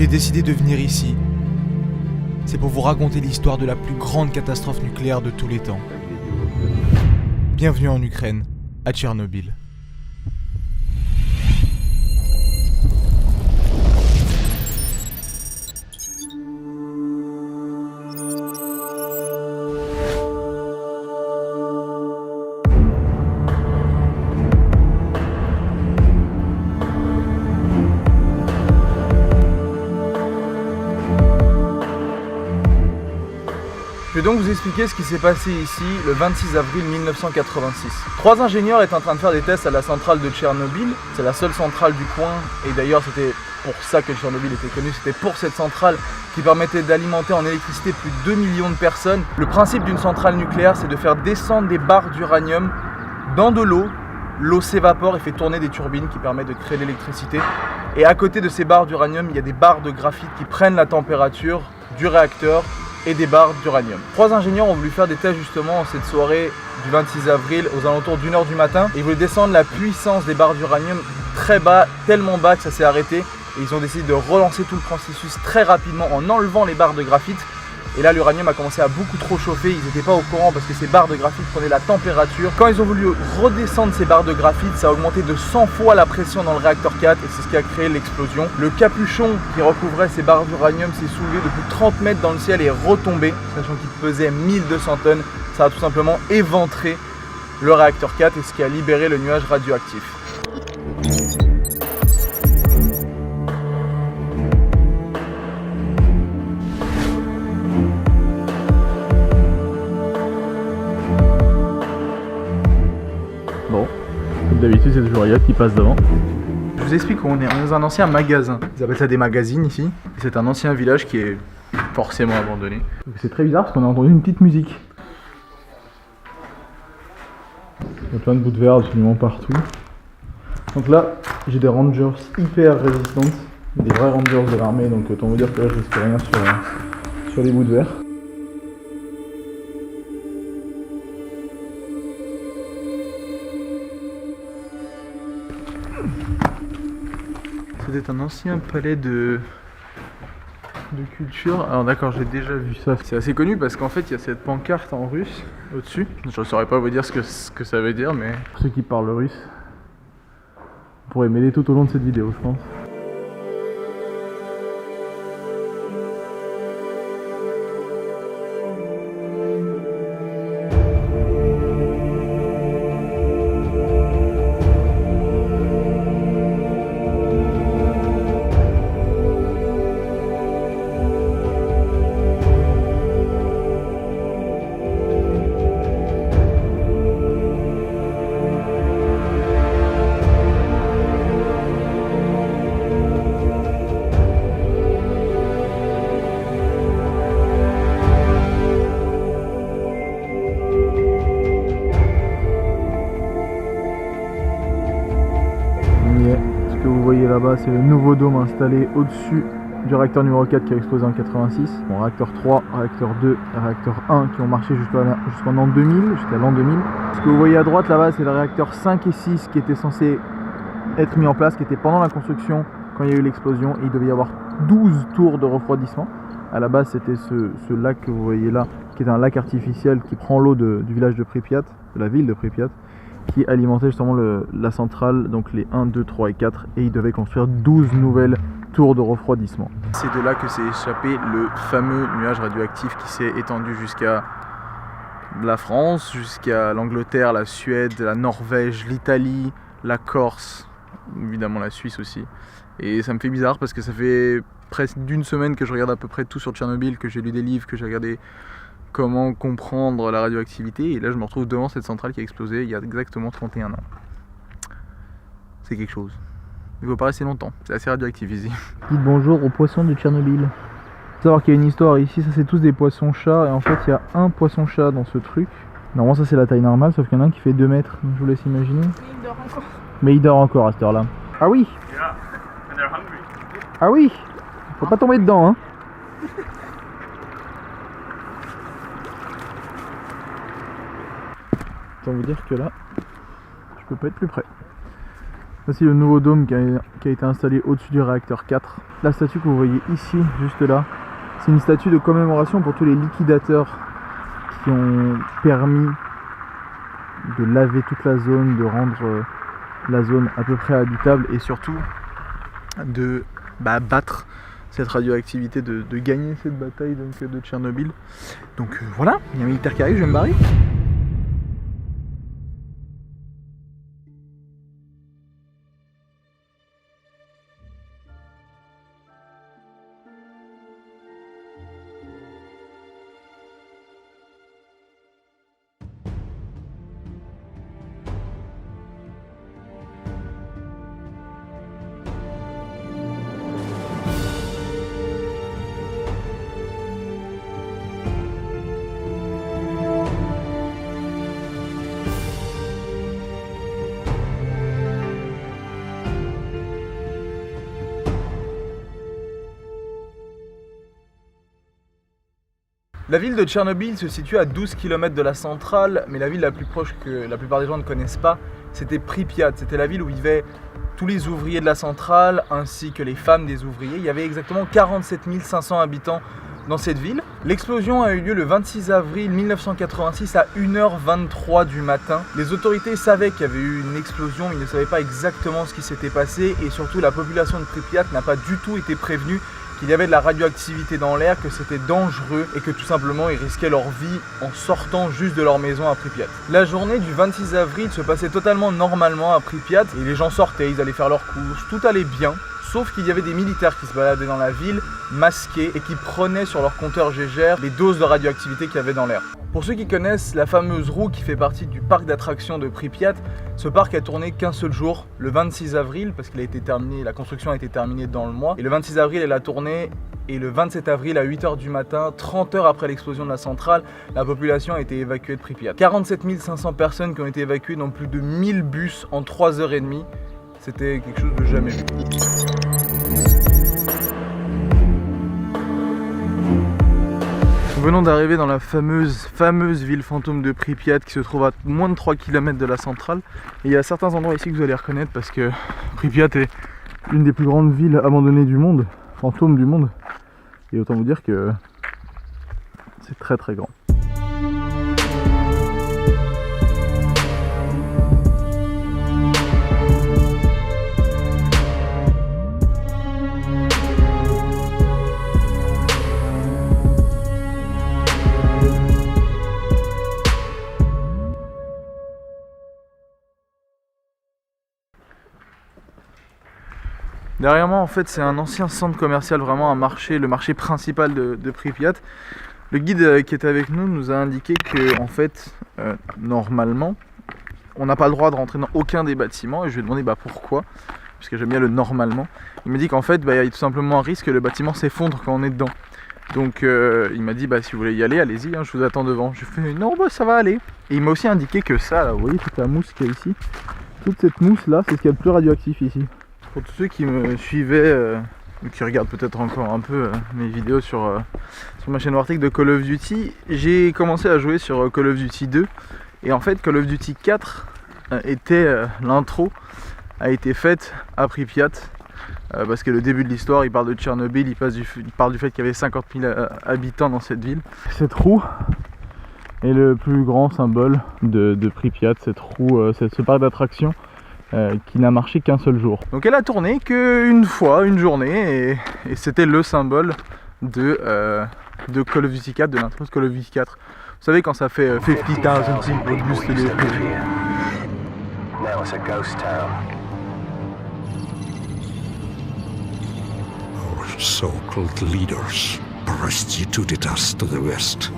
j'ai décidé de venir ici, c'est pour vous raconter l'histoire de la plus grande catastrophe nucléaire de tous les temps. Bienvenue en Ukraine, à Tchernobyl. Je vais donc vous expliquer ce qui s'est passé ici le 26 avril 1986. Trois ingénieurs étaient en train de faire des tests à la centrale de Tchernobyl. C'est la seule centrale du coin et d'ailleurs c'était pour ça que Tchernobyl était connu. C'était pour cette centrale qui permettait d'alimenter en électricité plus de 2 millions de personnes. Le principe d'une centrale nucléaire, c'est de faire descendre des barres d'uranium dans de l'eau. L'eau s'évapore et fait tourner des turbines qui permettent de créer l'électricité. Et à côté de ces barres d'uranium, il y a des barres de graphite qui prennent la température du réacteur et des barres d'uranium. Trois ingénieurs ont voulu faire des tests justement cette soirée du 26 avril aux alentours d'1h du matin. Ils voulaient descendre la puissance des barres d'uranium très bas, tellement bas que ça s'est arrêté. Et ils ont décidé de relancer tout le processus très rapidement en enlevant les barres de graphite. Et là l'uranium a commencé à beaucoup trop chauffer, ils n'étaient pas au courant parce que ces barres de graphite prenaient la température. Quand ils ont voulu redescendre ces barres de graphite, ça a augmenté de 100 fois la pression dans le réacteur 4 et c'est ce qui a créé l'explosion. Le capuchon qui recouvrait ces barres d'uranium s'est soulevé de plus de 30 mètres dans le ciel et est retombé, sachant qu'il pesait 1200 tonnes. Ça a tout simplement éventré le réacteur 4 et ce qui a libéré le nuage radioactif. Bon, comme d'habitude, c'est toujours Yad qui passe devant. Je vous explique où on est dans un ancien magasin. Ils appellent ça des magazines ici. C'est un ancien village qui est forcément abandonné. C'est très bizarre parce qu'on a entendu une petite musique. Il y a plein de bouts de verre absolument partout. Donc là, j'ai des rangers hyper résistantes. Des vrais rangers de l'armée, donc autant vous dire que là je risque rien sur les bouts de verre. C'était un ancien palais de culture. Alors d'accord, j'ai déjà vu ça. C'est assez connu parce qu'en fait il y a cette pancarte en russe au-dessus. Je ne saurais pas vous dire ce que ça veut dire, mais... Pour ceux qui parlent russe, vous pourrez m'aider tout au long de cette vidéo, je pense. Ce que vous voyez là-bas, c'est le nouveau dôme installé au-dessus du réacteur numéro 4 qui a explosé en 86. Bon, réacteur 3, réacteur 2 et réacteur 1 qui ont marché jusqu'en l'an 2000, jusqu'à l'an 2000. Ce que vous voyez à droite là-bas, c'est le réacteur 5 et 6 qui était censé être mis en place, qui était pendant la construction quand il y a eu l'explosion. Et il devait y avoir 12 tours de refroidissement. À la base, c'était ce lac que vous voyez là, qui est un lac artificiel qui prend l'eau du village de Pripyat, de la ville de Pripyat, qui alimentait justement la centrale, donc les 1, 2, 3 et 4, et ils devaient construire 12 nouvelles tours de refroidissement. C'est de là que s'est échappé le fameux nuage radioactif qui s'est étendu jusqu'à la France, jusqu'à l'Angleterre, la Suède, la Norvège, l'Italie, la Corse, évidemment la Suisse aussi. Et ça me fait bizarre parce que ça fait presque d'une semaine que je regarde à peu près tout sur Tchernobyl, que j'ai lu des livres, que j'ai regardé comment comprendre la radioactivité, et là je me retrouve devant cette centrale qui a explosé il y a exactement 31 ans. C'est quelque chose. Il ne faut pas rester longtemps, c'est assez radioactif ici. Dites bonjour aux poissons de Tchernobyl. Faut savoir qu'il y a une histoire ici, ça c'est tous des poissons-chats, et en fait il y a un poisson-chat dans ce truc. Normalement ça c'est la taille normale, sauf qu'il y en a un qui fait 2 mètres, donc je vous laisse imaginer. Mais il dort encore. Mais il dort encore à cette heure-là. Ah oui. Ah oui. Faut pas tomber dedans, hein. Autant vous dire que là, je peux pas être plus près. Voici le nouveau dôme qui a été installé au-dessus du réacteur 4. La statue que vous voyez ici, juste là, c'est une statue de commémoration pour tous les liquidateurs qui ont permis de laver toute la zone, de rendre la zone à peu près habitable et surtout de battre cette radioactivité, de gagner cette bataille donc, de Tchernobyl. Donc voilà, il y a un militaire qui arrive, je vais me barrer. La ville de Tchernobyl se situe à 12 km de la centrale, mais la ville la plus proche que la plupart des gens ne connaissent pas, c'était Pripyat. C'était la ville où vivaient tous les ouvriers de la centrale, ainsi que les femmes des ouvriers. Il y avait exactement 47 500 habitants dans cette ville. L'explosion a eu lieu le 26 avril 1986 à 1h23 du matin. Les autorités savaient qu'il y avait eu une explosion, ils ne savaient pas exactement ce qui s'était passé et surtout la population de Pripyat n'a pas du tout été prévenue qu'il y avait de la radioactivité dans l'air, que c'était dangereux et que tout simplement ils risquaient leur vie en sortant juste de leur maison à Pripyat. La journée du 26 avril se passait totalement normalement à Pripyat et les gens sortaient, ils allaient faire leurs courses, tout allait bien. Sauf qu'il y avait des militaires qui se baladaient dans la ville, masqués, et qui prenaient sur leur compteur Geiger les doses de radioactivité qu'il y avait dans l'air. Pour ceux qui connaissent la fameuse roue qui fait partie du parc d'attractions de Pripyat, ce parc a tourné qu'un seul jour, le 26 avril, parce qu'il a été terminé, la construction a été terminée dans le mois. Et le 26 avril, elle a tourné, et le 27 avril à 8h du matin, 30 heures après l'explosion de la centrale, la population a été évacuée de Pripyat. 47 500 personnes qui ont été évacuées dans plus de 1000 bus en 3h30. C'était quelque chose de jamais vu. Nous venons d'arriver dans la fameuse ville fantôme de Pripyat qui se trouve à moins de 3 km de la centrale. Et il y a certains endroits ici que vous allez reconnaître parce que Pripyat est l'une des plus grandes villes abandonnées du monde, fantôme du monde. Et autant vous dire que c'est très très grand. Derrière moi en fait c'est un ancien centre commercial, vraiment un marché, le marché principal de Pripyat. Le guide qui était avec nous nous a indiqué que en fait normalement on n'a pas le droit de rentrer dans aucun des bâtiments et je lui ai demandé pourquoi, parce que j'aime bien le normalement. Il m'a dit qu'en fait il y a tout simplement un risque que le bâtiment s'effondre quand on est dedans. Donc il m'a dit si vous voulez y aller, allez-y, je vous attends devant. Je lui ai fait non ça va aller. Et il m'a aussi indiqué que ça là, vous voyez toute la mousse qu'il y a ici, toute cette mousse là c'est ce qu'il y a de plus radioactif ici. Pour tous ceux qui me suivaient, ou qui regardent peut-être encore un peu mes vidéos sur ma chaîne Wartech de Call of Duty, j'ai commencé à jouer sur Call of Duty 2 et en fait Call of Duty 4 l'intro a été faite à Pripyat parce que le début de l'histoire il parle de Tchernobyl, il parle du fait qu'il y avait 50 000 habitants dans cette ville. Cette roue est le plus grand symbole de Pripyat, cette roue, ce parc d'attractions qui n'a marché qu'un seul jour. Donc elle a tourné qu'une fois, une journée, et c'était le symbole de Call of Duty 4, de l'intro de Call of Duty 4. Vous savez quand ça fait 50,000 people boost les... Now it's a ghost town. Our so-called leaders prostituted us to the West.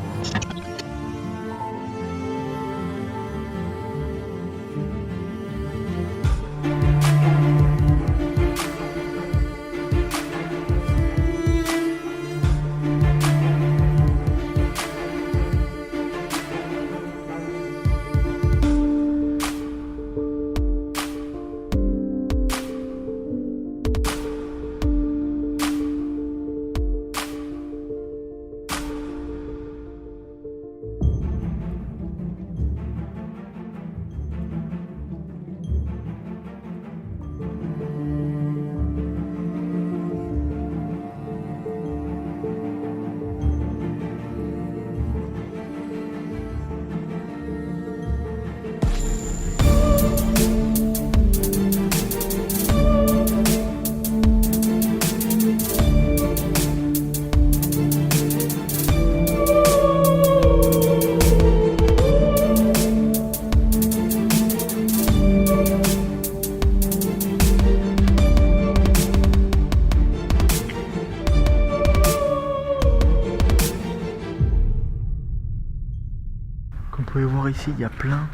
ici, il y a plein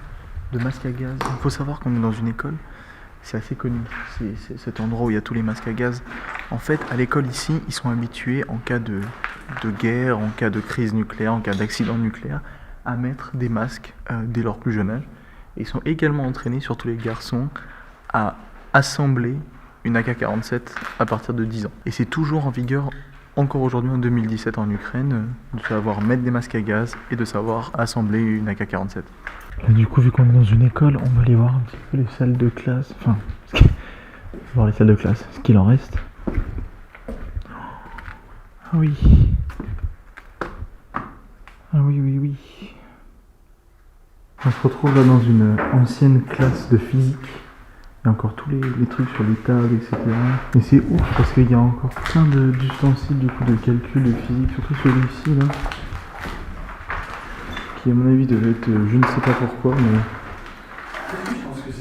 de masques à gaz. Il faut savoir qu'on est dans une école, c'est assez connu, c'est cet endroit où il y a tous les masques à gaz. En fait, à l'école ici, ils sont habitués en cas de guerre, en cas de crise nucléaire, en cas d'accident nucléaire, à mettre des masques dès leur plus jeune âge. Et ils sont également entraînés, surtout les garçons, à assembler une AK-47 à partir de 10 ans. Et c'est toujours en vigueur, encore aujourd'hui en 2017 en Ukraine, de savoir mettre des masques à gaz et de savoir assembler une AK-47. Là, du coup, vu qu'on est dans une école, on va aller voir un petit peu les salles de classe. Enfin, voir les salles de classe, ce qu'il en reste. Ah oui. Ah oui, oui, oui. On se retrouve là dans une ancienne classe de physique. Il y a encore tous les trucs sur les tables, etc. Et c'est ouf parce qu'il y a encore plein d'ustensiles du coup de calcul de physique, surtout celui-ci là. Qui à mon avis devait être, je ne sais pas pourquoi, mais... Je pense que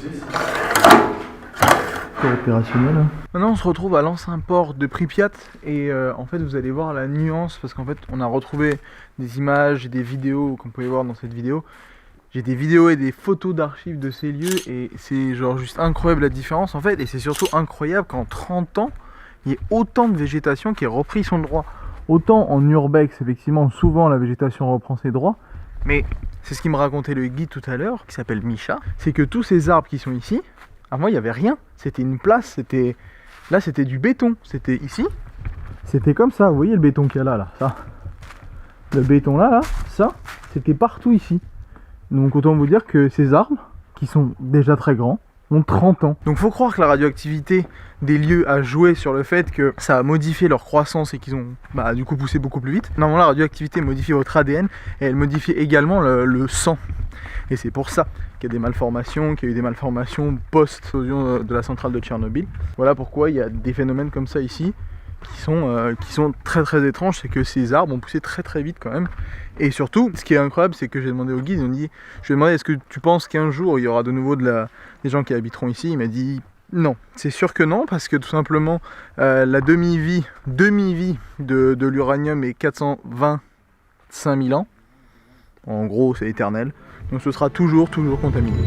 c'est opérationnel. Maintenant on se retrouve à l'ancien port de Pripyat et en fait vous allez voir la nuance parce qu'en fait on a retrouvé des images et des vidéos comme vous pouvez voir dans cette vidéo. J'ai des vidéos et des photos d'archives de ces lieux et c'est genre juste incroyable la différence en fait, et c'est surtout incroyable qu'en 30 ans il y ait autant de végétation qui ait repris son droit. Autant en urbex effectivement souvent la végétation reprend ses droits, mais c'est ce qui me racontait le guide tout à l'heure qui s'appelle Misha, c'est que tous ces arbres qui sont ici, avant il n'y avait rien, c'était une place, c'était du béton, c'était ici, c'était comme ça, vous voyez le béton qu'il y a là, ça, le béton là, ça, c'était partout ici. Donc autant vous dire que ces arbres, qui sont déjà très grands, ont 30 ans. Donc faut croire que la radioactivité des lieux a joué sur le fait que ça a modifié leur croissance et qu'ils ont du coup poussé beaucoup plus vite. Normalement la radioactivité modifie votre ADN et elle modifie également le sang. Et c'est pour ça qu'il y a des malformations, qu'il y a eu des malformations post-explosion de la centrale de Tchernobyl. Voilà pourquoi il y a des phénomènes comme ça ici qui sont très très étranges, c'est que ces arbres ont poussé très très vite quand même. Et surtout, ce qui est incroyable, c'est que j'ai demandé au guide, je lui ai demandé est-ce que tu penses qu'un jour il y aura de nouveau des gens qui habiteront ici? Il m'a dit non, c'est sûr que non, parce que tout simplement la demi-vie de l'uranium est 425 000 ans. En gros, c'est éternel. Donc ce sera toujours contaminé.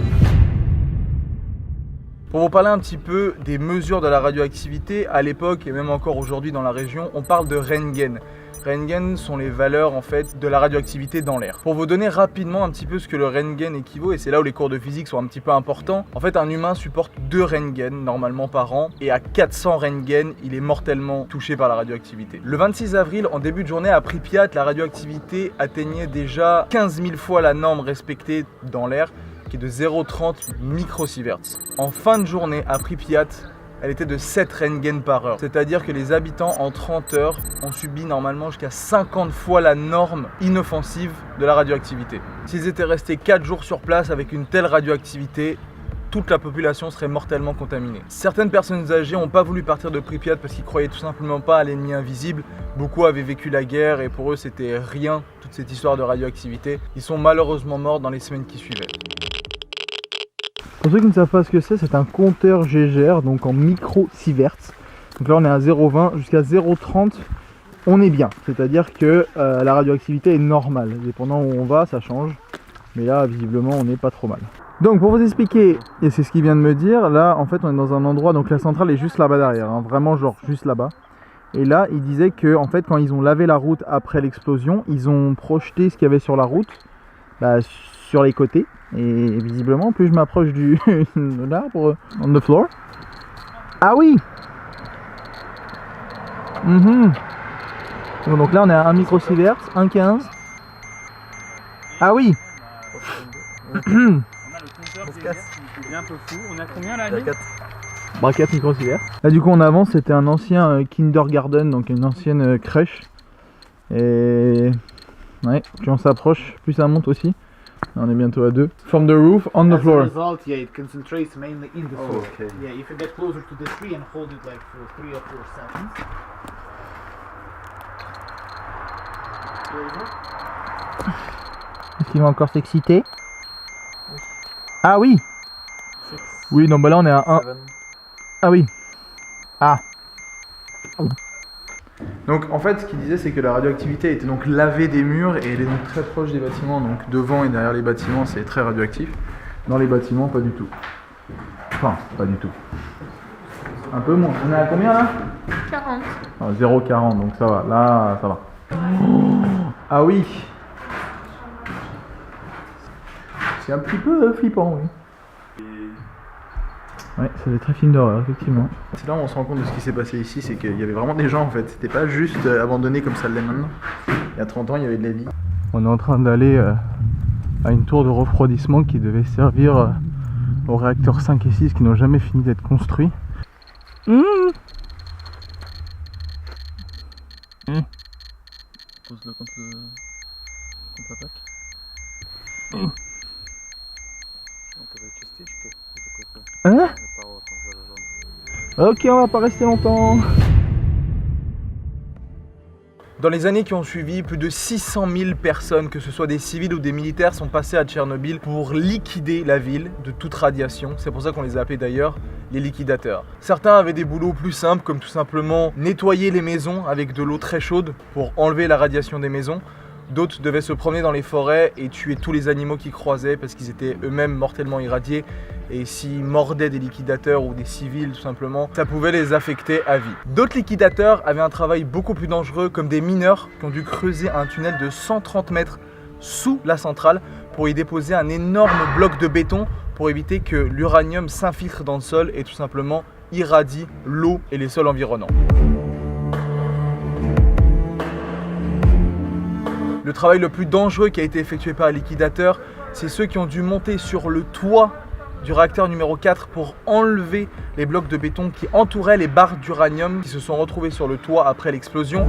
Pour vous parler un petit peu des mesures de la radioactivité, à l'époque et même encore aujourd'hui dans la région, on parle de Röntgen. Röntgen sont les valeurs en fait de la radioactivité dans l'air. Pour vous donner rapidement un petit peu ce que le Röntgen équivaut, et c'est là où les cours de physique sont un petit peu importants, en fait un humain supporte 2 Röntgen normalement par an, et à 400 Röntgen, il est mortellement touché par la radioactivité. Le 26 avril, en début de journée à Pripyat, la radioactivité atteignait déjà 15 000 fois la norme respectée dans l'air, qui est de 0,30 microsieverts. En fin de journée à Pripyat, elle était de 7 Röntgen par heure. C'est-à-dire que les habitants en 30 heures ont subi normalement jusqu'à 50 fois la norme inoffensive de la radioactivité. S'ils étaient restés 4 jours sur place avec une telle radioactivité, toute la population serait mortellement contaminée. Certaines personnes âgées n'ont pas voulu partir de Pripyat parce qu'ils croyaient tout simplement pas à l'ennemi invisible. Beaucoup avaient vécu la guerre et pour eux c'était rien, toute cette histoire de radioactivité. Ils sont malheureusement morts dans les semaines qui suivaient. Pour ceux qui ne savent pas ce que c'est un compteur GGR, donc en microsieverts. Donc là on est à 0,20 jusqu'à 0,30, on est bien. C'est-à-dire que la radioactivité est normale. Dépendant où on va, ça change. Mais là, visiblement, on n'est pas trop mal. Donc pour vous expliquer, et c'est ce qu'il vient de me dire, là en fait on est dans un endroit, donc la centrale est juste là-bas derrière, hein, vraiment genre juste là-bas. Et là il disait que en fait quand ils ont lavé la route après l'explosion, ils ont projeté ce qu'il y avait sur la route sur les côtés. Et visiblement, plus je m'approche de l'arbre, on the floor. Ah oui. Donc là, on est à 1 microsievert, 1,15. Ah oui. On a le compteur qui est un peu fou. On a combien là, Annie ? 4 microsieverts. Là, du coup, on avance. C'était un ancien kindergarten, donc une ancienne crèche. Et ouais, plus on s'approche, plus ça monte aussi. On est bientôt à 2. From the roof, on the floor. As a result, yeah, it concentrates mainly in the floor. Okay. Yeah, if you get closer to the tree and hold it like for 3 or 4 seconds. Est-ce qu'il va encore s'exciter? Ah oui. Oui, non, bah là on est à 1. Ah oui. Ah. Donc en fait, ce qu'il disait, c'est que la radioactivité était donc lavée des murs et elle est donc très proche des bâtiments. Donc devant et derrière les bâtiments, c'est très radioactif. Dans les bâtiments, pas du tout. Enfin, pas du tout. Un peu moins. On est à combien là ? 40. 0,40, donc ça va. Là, ça va. Ah oui. C'est un petit peu flippant, oui. Ouais, ça fait très film d'horreur, effectivement. C'est là où on se rend compte de ce qui s'est passé ici, c'est qu'il y avait vraiment des gens en fait. C'était pas juste abandonné comme ça l'est maintenant. Il y a 30 ans, il y avait de la vie. On est en train d'aller à une tour de refroidissement qui devait servir aux réacteurs 5 et 6 qui n'ont jamais fini d'être construits. Pose-le contre la plaque. Hein? Ok, on va pas rester longtemps. Dans les années qui ont suivi, plus de 600 000 personnes, que ce soit des civils ou des militaires, sont passées à Tchernobyl pour liquider la ville de toute radiation. C'est pour ça qu'on les a appelés d'ailleurs les liquidateurs. Certains avaient des boulots plus simples, comme tout simplement nettoyer les maisons avec de l'eau très chaude pour enlever la radiation des maisons. D'autres devaient se promener dans les forêts et tuer tous les animaux qu'ils croisaient parce qu'ils étaient eux-mêmes mortellement irradiés. Et s'ils mordaient des liquidateurs ou des civils tout simplement, ça pouvait les affecter à vie. D'autres liquidateurs avaient un travail beaucoup plus dangereux, comme des mineurs qui ont dû creuser un tunnel de 130 mètres sous la centrale pour y déposer un énorme bloc de béton pour éviter que l'uranium s'infiltre dans le sol et tout simplement irradie l'eau et les sols environnants. Le travail le plus dangereux qui a été effectué par les liquidateurs, c'est ceux qui ont dû monter sur le toit du réacteur numéro 4 pour enlever les blocs de béton qui entouraient les barres d'uranium qui se sont retrouvés sur le toit après l'explosion.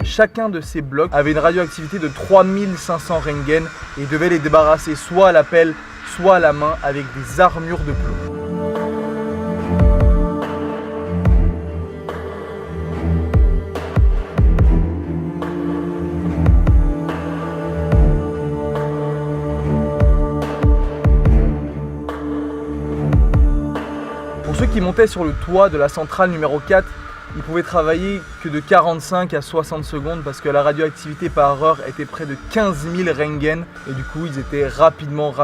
Chacun de ces blocs avait une radioactivité de 3500 Röntgen et devait les débarrasser soit à la pelle, soit à la main avec des armures de plomb. Pour ceux qui montaient sur le toit de la centrale numéro 4, ils pouvaient travailler que de 45 à 60 secondes parce que la radioactivité par heure était près de 15 000 Röntgen et du coup ils étaient rapidement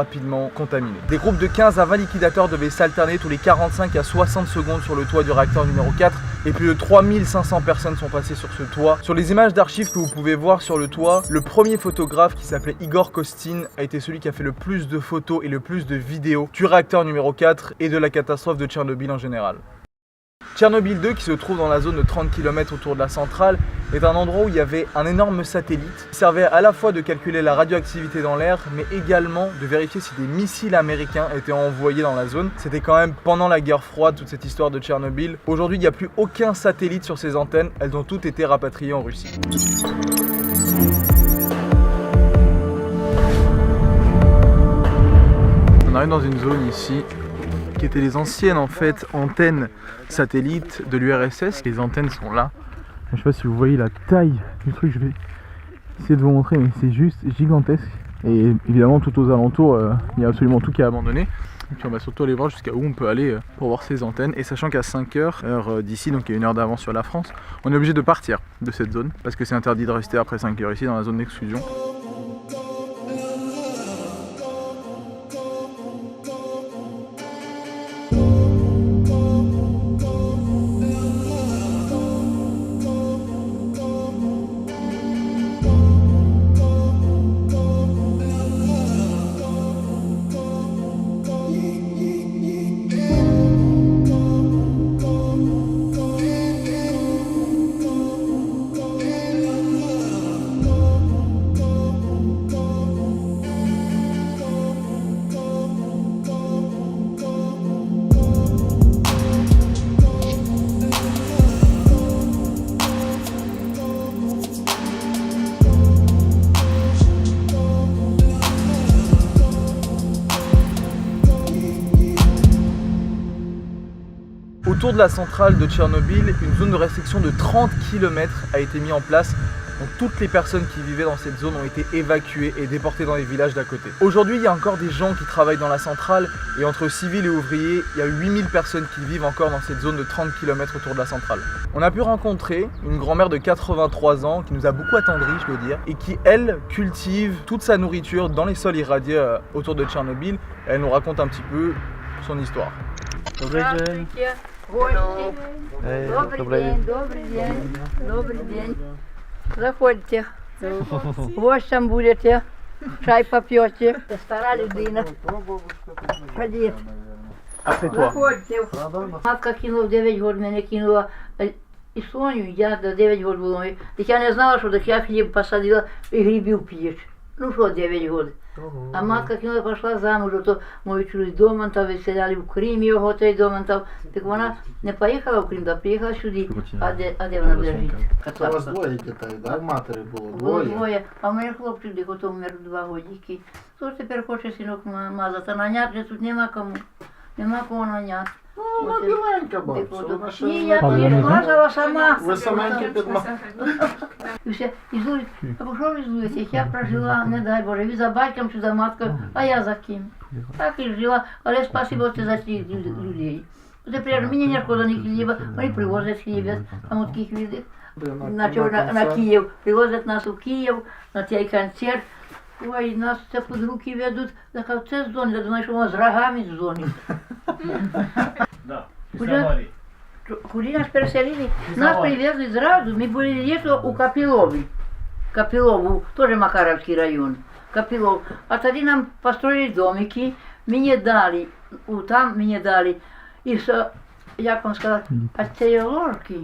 contaminés. Des groupes de 15 à 20 liquidateurs devaient s'alterner tous les 45 à 60 secondes sur le toit du réacteur numéro 4 et plus de 3500 personnes sont passées sur ce toit. Sur les images d'archives que vous pouvez voir sur le toit, le premier photographe qui s'appelait Igor Kostin a été celui qui a fait le plus de photos et le plus de vidéos du réacteur numéro 4 et de la catastrophe de Tchernobyl en général. Tchernobyl 2, qui se trouve dans la zone de 30 km autour de la centrale, est un endroit où il y avait un énorme satellite qui servait à la fois de calculer la radioactivité dans l'air, mais également de vérifier si des missiles américains étaient envoyés dans la zone. C'était quand même pendant la guerre froide, toute cette histoire de Tchernobyl. Aujourd'hui, il n'y a plus aucun satellite sur ces antennes, elles ont toutes été rapatriées en Russie. On arrive dans une zone ici qui étaient les anciennes en fait antennes satellites de l'URSS. Les antennes sont là. Je sais pas si vous voyez la taille du truc, je vais essayer de vous montrer, mais c'est juste gigantesque. Et évidemment tout aux alentours, il y a absolument tout qui est abandonné. Et puis on va surtout aller voir jusqu'à où on peut aller pour voir ces antennes. Et sachant qu'à 5h, heure d'ici, donc il y a une heure d'avance sur la France, on est obligé de partir de cette zone parce que c'est interdit de rester après 5h ici dans la zone d'exclusion. Autour de la centrale de Tchernobyl, une zone de restriction de 30 km a été mise en place Donc toutes les personnes qui vivaient dans cette zone ont été évacuées et déportées dans les villages d'à côté. Aujourd'hui, il y a encore des gens qui travaillent dans la centrale et entre civils et ouvriers, il y a 8000 personnes qui vivent encore dans cette zone de 30 km autour de la centrale. On a pu rencontrer une grand-mère de 83 ans qui nous a beaucoup attendri, je dois dire, et qui, elle, cultive toute sa nourriture dans les sols irradiés autour de Tchernobyl. Elle nous raconte un petit peu son histoire. Здравствуйте, гости. Добрый день. Заходите. Гостям будете, чай попьете. Стара людина. Ходіть. Заходьте. Матка кинула в 9 років, мене кинула і Соню, я до 9 років було. Так я не знала, що так я хліб посадила і грибів п'єш. Ну що 9 років. А матка кинула, пішла замуж, то мою чоловік Домонтов, виселяли в Крим його, той Домонтов. Так вона не поїхала в Крим, а приїхала сюди. А де вона буде жити? У вас двоє дітей, так? Матері було Було двоє. двоє. А в мене хлопчик, де хто вмер 2 годики. Тож тепер хоче синок мазати. А наняти тут нема кому. Нема кого наняти. Ну, вона біленька, бабця, вона ще... Ні, я мазала сама. Ви саменькі підмазали. І все, і злують. А що ви злуєте? Як я прожила, не дай Боже, ви за батьком чи за маткою, а я за ким? Так і жила, але спасибо ти за цих людей. Тепер мені не шкода ні хліба, вони привозять хліб, там от таких відих. На Київ, привозять нас у Київ, на цей концерт. Ой, нас це під руки ведуть, так це з зони, я думаю, що воно з рогами з зони. Куди нас переселили? Нас привезли зразу, ми були літо у Капілові. Капілов, теж Макаровський район. Капілов. А тоді нам построили домики, мені дали, там мені дали, і, як вам сказати, от цієї ложки,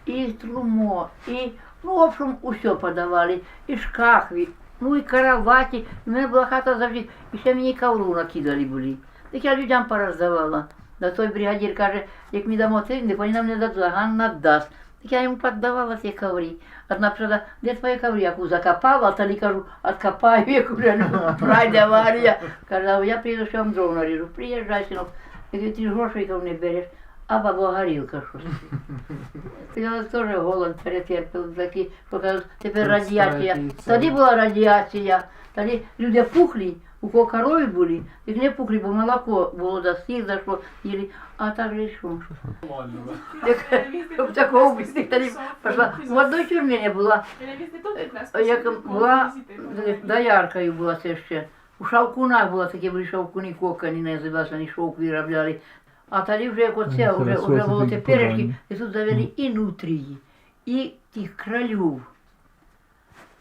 і трумо, і, ну, в общем, усе подавали, і шкафи, ну, і кроваті, і в мене була хата завжди, і ще мені ковру накидали були. Так я людям пороздавала. Да той бригадир каже, як ми дамо тиждень, вони нам не дадуть, Ганна дасть. Так я йому поддавала ті коври. Одна прийшла, де твої коври? Я закопала, а тоді кажу, откопаю, як вже ну, пройде аварія. Каже, я приїду, що вам дров наріжу. Приїжджай, синок. Я говорю, ти ж грошей не береш, а баба горілка щось. Я теж голод перетерпів такий, що кажуть, тепер радіація. Тоді була радіація, тоді люди пухли. У кого корові були, їх не пухли, бо молоко було за сир, за що їли, а так же що? Щоб такого быстрее тоді пішла. В одній тюрмі не була, як була, дояркою була це ще. У Шовкунах була, такі були шовкуни кокані, називалися, вони шовк виробляли. А тоді вже як оце, вже було теперішки, і тут завели і нутрії, і тих кролів.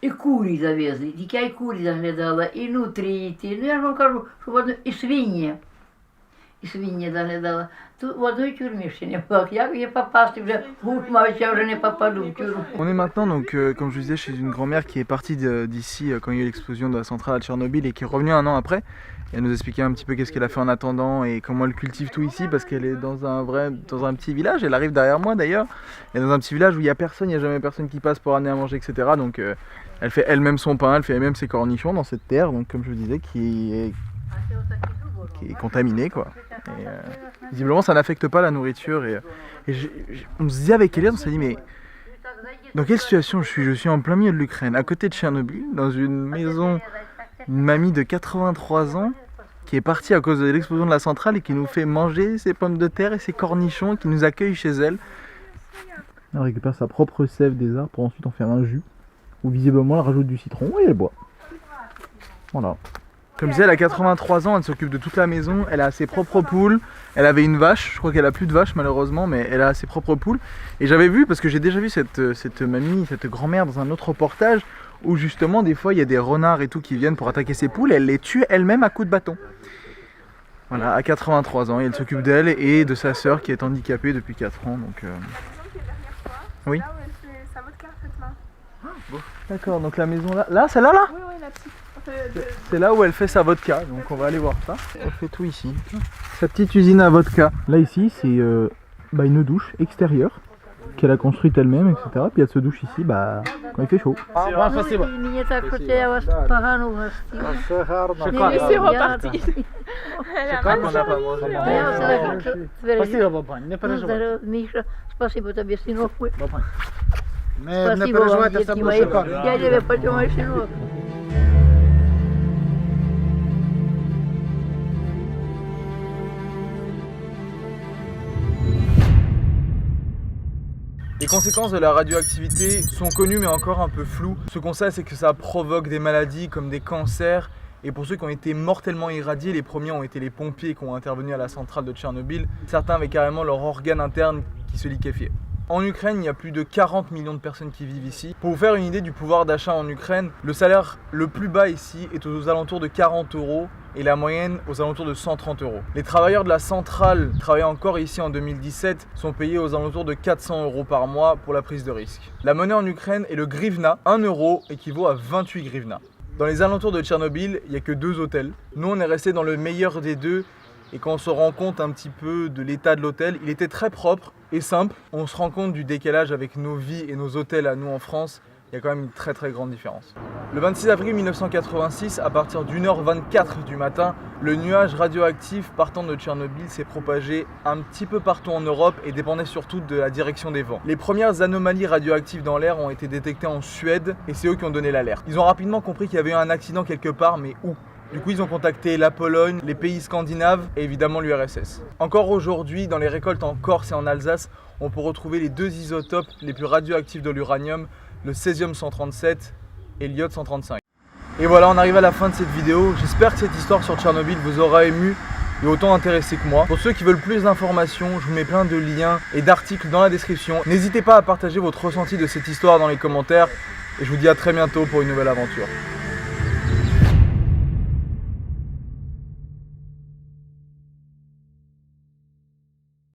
І курі завезли, тільки я й курі заглядала, і нутрії ті. Ну я ж вам кажу, що в одну... і свині заглядала. Тут в одній тюрмі ще не було. Як є попасти вже, гуд мав, я вже не попаду в тюрму. On est maintenant, donc, comme je vous disais, chez une grand-mère qui est partie d'ici quand il y a eu l'explosion de la centrale à Tchernobyl et qui est revenue 1 an après. Et elle nous expliquait un petit peu qu'est-ce qu'elle a fait en attendant et comment elle cultive tout ici parce qu'elle est dans un petit village. Elle arrive derrière moi d'ailleurs. Elle est dans un petit village où il n'y a personne, il n'y a jamais personne qui passe pour amener à manger, etc. Donc elle fait elle-même son pain, elle fait elle-même ses cornichons dans cette terre, donc comme je vous disais, qui est contaminée quoi. Et, visiblement ça n'affecte pas la nourriture et on se disait avec Elias, on s'est dit mais dans quelle situation je suis? Je suis en plein milieu de l'Ukraine, à côté de Tchernobyl, dans une maison, une mamie de 83 ans qui est partie à cause de l'explosion de la centrale et qui nous fait manger ses pommes de terre et ses cornichons, qui nous accueille chez elle. Elle récupère sa propre sève des arbres pour ensuite en faire un jus, où visiblement elle rajoute du citron et elle boit. Voilà. Comme je disais, elle a 83 ans, elle s'occupe de toute la maison, elle a ses propres poules, elle avait une vache, je crois qu'elle a plus de vaches malheureusement, mais elle a ses propres poules. Et j'avais vu, parce que j'ai déjà vu cette mamie, cette grand-mère dans un autre reportage, où justement des fois il y a des renards et tout qui viennent pour attaquer ses poules, et elle les tue elle-même à coups de bâton. Voilà, à 83 ans, et elle s'occupe d'elle et de sa sœur qui est handicapée depuis 4 ans. Donc, oui. Là où elle fait sa vodka en fait là. D'accord, donc la maison là, là, celle-là là, Oui, oui, la petite. c'est là où elle fait sa vodka, donc on va aller voir ça. Elle fait tout ici. Sa petite usine à vodka. Là ici c'est une douche extérieure qu'elle a construite elle-même, etc. Puis elle se douche ici quand il fait chaud. Мені так, що це я вас погано гостила. Все гарно. Mais c'est reparti. Elle a Как mal вона mangé. поможе? Спасибо, бабань, не переживай. Міша, спасибо тобі, синок. Не Спасибо вам, переживайте, все детки буде мои. шикарно. Я тебе потом щенок. Les conséquences de la radioactivité sont connues mais encore un peu floues. Ce qu'on sait, c'est que ça provoque des maladies comme des cancers. Et pour ceux qui ont été mortellement irradiés, les premiers ont été les pompiers qui ont intervenu à la centrale de Tchernobyl. Certains avaient carrément leur organe interne qui se liquéfiait. En Ukraine, il y a plus de 40 millions de personnes qui vivent ici. Pour vous faire une idée du pouvoir d'achat en Ukraine, le salaire le plus bas ici est aux alentours de 40 € et la moyenne aux alentours de 130 €. Les travailleurs de la centrale travaillant encore ici en 2017 sont payés aux alentours de 400 € par mois pour la prise de risque. La monnaie en Ukraine est le grivna. 1 € équivaut à 28 grivna. Dans les alentours de Tchernobyl, il n'y a que 2 hôtels. Nous, on est resté dans le meilleur des deux. Et quand on se rend compte un petit peu de l'état de l'hôtel, il était très propre et simple. On se rend compte du décalage avec nos vies et nos hôtels à nous en France. Il y a quand même une très très grande différence. Le 26 avril 1986, à partir d'1h24 du matin, le nuage radioactif partant de Tchernobyl s'est propagé un petit peu partout en Europe et dépendait surtout de la direction des vents. Les premières anomalies radioactives dans l'air ont été détectées en Suède et c'est eux qui ont donné l'alerte. Ils ont rapidement compris qu'il y avait eu un accident quelque part, mais où ? Du coup, ils ont contacté la Pologne, les pays scandinaves et évidemment l'URSS. Encore aujourd'hui, dans les récoltes en Corse et en Alsace, on peut retrouver les 2 isotopes les plus radioactifs de l'uranium, le césium-137 et l'iode-135. Et voilà, on arrive à la fin de cette vidéo. J'espère que cette histoire sur Tchernobyl vous aura ému et autant intéressé que moi. Pour ceux qui veulent plus d'informations, je vous mets plein de liens et d'articles dans la description. N'hésitez pas à partager votre ressenti de cette histoire dans les commentaires et je vous dis à très bientôt pour une nouvelle aventure.